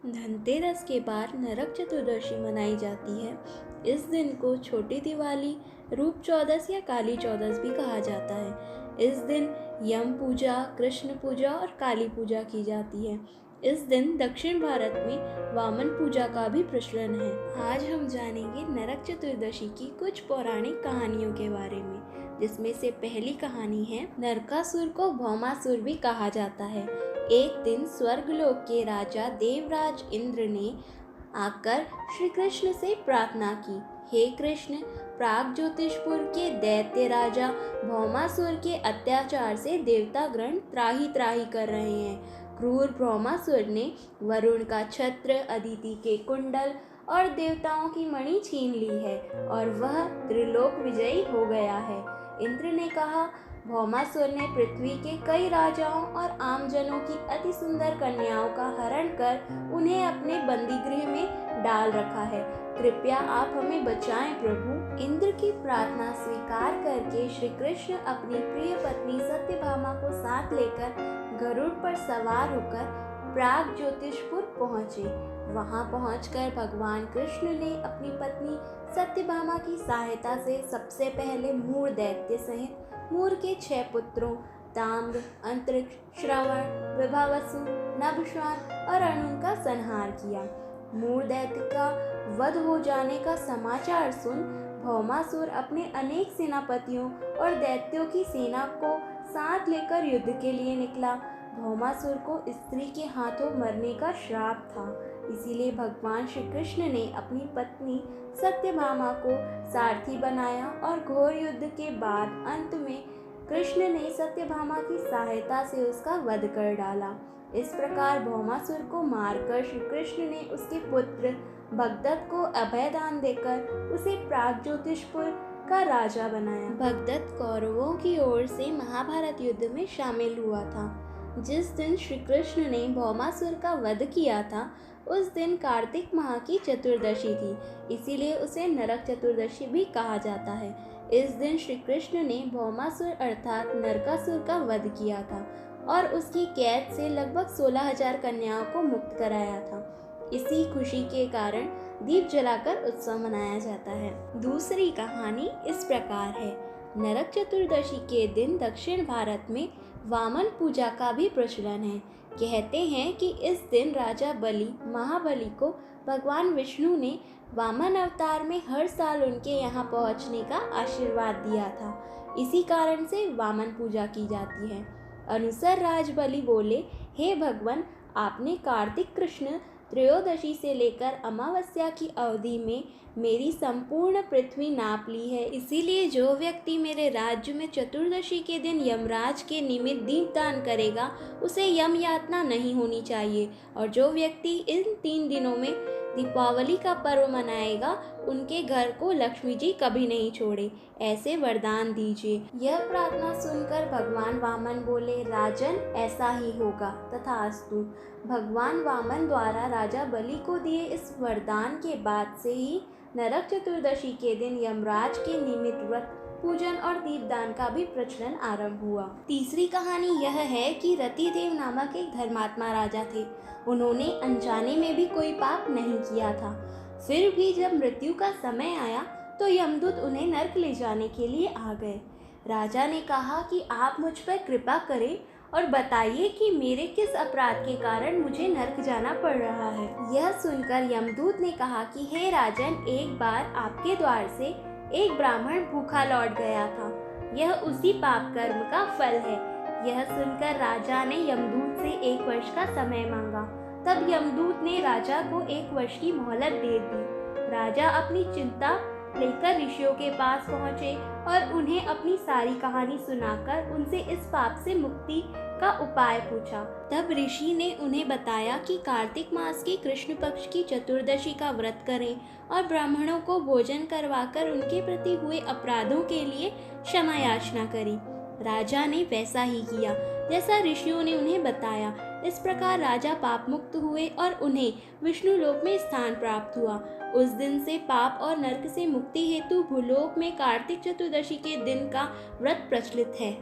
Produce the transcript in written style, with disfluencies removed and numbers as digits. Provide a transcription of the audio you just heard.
धनतेरस के बाद नरक चतुर्दशी मनाई जाती है। इस दिन को छोटी दिवाली, रूप चौदस या काली चौदस भी कहा जाता है। इस दिन यम पूजा, कृष्ण पूजा और काली पूजा की जाती है। इस दिन दक्षिण भारत में वामन पूजा का भी प्रचलन है। आज हम जानेंगे नरक चतुर्दशी की कुछ पौराणिक कहानियों के बारे में, जिसमें से पहली कहानी है नरकासुर को भौमासुर भी कहा जाता है। एक दिन स्वर्गलोक के राजा देवराज इंद्र ने आकर श्री कृष्ण से प्रार्थना की, हे कृष्ण, प्राग ज्योतिषपुर के दैत्य राजा भौमासुर के अत्याचार से देवतागण त्राही त्राही कर रहे हैं। क्रूर भौमासुर ने वरुण का छत्र, अदिति के कुंडल और देवताओं की मणि छीन ली है और वह त्रिलोक विजयी हो गया है। इंद्र ने कहा, भौमासुर ने पृथ्वी के कई राजाओं और आम जनों की अति सुंदर कन्याओं का हरण कर उन्हें अपने बंदी गृह में डाल रखा है। कृपया आप हमें बचाएं प्रभु। इंद्र की प्रार्थना स्वीकार करके श्री कृष्ण अपनी प्रिय पत्नी सत्यभामा को साथ लेकर गरुड़ पर सवार होकर प्राग ज्योतिषपुर पहुँचे। वहां पहुंचकर भगवान कृष्ण ने अपनी पत्नी सत्यभामा की सहायता से सबसे पहले मूर दैत्य सहित मूर के 6 पुत्रों ताम्र, अंतरिक्ष, श्रवण, विभावसु, नभश्वान और अणुन का संहार किया। मूर दैत्य का वध हो जाने का समाचार सुन भौमासुर अपने अनेक सेनापतियों और दैत्यों की सेना को साथ लेकर युद्ध के लिए निकला। भौमासुर को स्त्री के हाथों मरने का श्राप था, इसीलिए भगवान श्री कृष्ण ने अपनी पत्नी सत्यभामा को सारथी बनाया और घोर युद्ध के बाद अंत में कृष्ण ने सत्यभामा की सहायता से उसका वध कर डाला। इस प्रकार भौमासुर को मारकर श्री कृष्ण ने उसके पुत्र भगदत्त को अभयदान देकर उसे प्राग ज्योतिषपुर का राजा बनाया। भगदत्त कौरवों की ओर से महाभारत युद्ध में शामिल हुआ था। जिस दिन श्री कृष्ण ने भौमासुर का वध किया था, उस दिन कार्तिक माह की चतुर्दशी थी, इसीलिए उसे नरक चतुर्दशी भी कहा जाता है। इस दिन श्री कृष्ण ने भौमासुर अर्थात नरकासुर का वध किया था और उसकी कैद से लगभग 16,000 कन्याओं को मुक्त कराया था। इसी खुशी के कारण दीप जलाकर उत्सव मनाया जाता है। दूसरी कहानी इस प्रकार है। नरक चतुर्दशी के दिन दक्षिण भारत में वामन पूजा का भी प्रचलन है। कहते हैं कि इस दिन राजा बलि, महाबली को भगवान विष्णु ने वामन अवतार में हर साल उनके यहाँ पहुँचने का आशीर्वाद दिया था। इसी कारण से वामन पूजा की जाती है। अनुसार राज बलि बोले, हे भगवान, आपने कार्तिक कृष्ण त्रयोदशी से लेकर अमावस्या की अवधि में मेरी संपूर्ण पृथ्वी नाप ली है, इसीलिए जो व्यक्ति मेरे राज्य में चतुर्दशी के दिन यमराज के निमित्त दीपदान करेगा उसे यम यातना नहीं होनी चाहिए, और जो व्यक्ति इन 3 दिनों में दीपावली का पर्व मनाएगा उनके घर को लक्ष्मी जी कभी नहीं छोड़े, ऐसे वरदान दीजिए। यह प्रार्थना सुनकर भगवान वामन बोले, राजन, ऐसा ही होगा, तथास्तु। भगवान वामन द्वारा राजा बलि को दिए इस वरदान के बाद से ही नरक चतुर्दशी के दिन यमराज के निमित्त व्रत, पूजन और दीपदान का भी प्रचलन आरंभ हुआ। तीसरी कहानी यह है कि रतिदेव नामक एक धर्मात्मा राजा थे। उन्होंने अनजाने में भी कोई पाप नहीं किया था। फिर भी जब मृत्यु का समय आया तो यमदूत उन्हें नरक ले जाने के लिए आ गए। राजा ने कहा कि आप मुझ पर कृपा करें और बताइए कि मेरे किस अपराध के कारण मुझे नरक जाना पड़ रहा है। यह सुनकर यमदूत ने कहा कि हे राजन, एक बार आपके द्वार से एक ब्राह्मण भूखा लौट गया था। यह उसी पाप कर्म का फल है। यह सुनकर राजा ने यमदूत से 1 वर्ष का समय मांगा। तब यमदूत ने राजा को 1 वर्ष की मोहलत दे दी। राजा अपनी चिंता लेकर ऋषियों के पास पहुँचे और उन्हें अपनी सारी कहानी सुनाकर उनसे इस पाप से मुक्ति का उपाय पूछा। तब ऋषि ने उन्हें बताया कि कार्तिक मास की कृष्ण पक्ष की चतुर्दशी का व्रत करें और ब्राह्मणों को भोजन करवाकर उनके प्रति हुए अपराधों के लिए क्षमा याचना करें। राजा ने वैसा ही किया जैसा ऋषियों ने उन्हें बताया। इस प्रकार राजा पाप मुक्त हुए और उन्हें विष्णु लोक में स्थान प्राप्त हुआ। उस दिन से पाप और नरक से मुक्ति हेतु भूलोक में कार्तिक चतुर्दशी के दिन का व्रत प्रचलित है।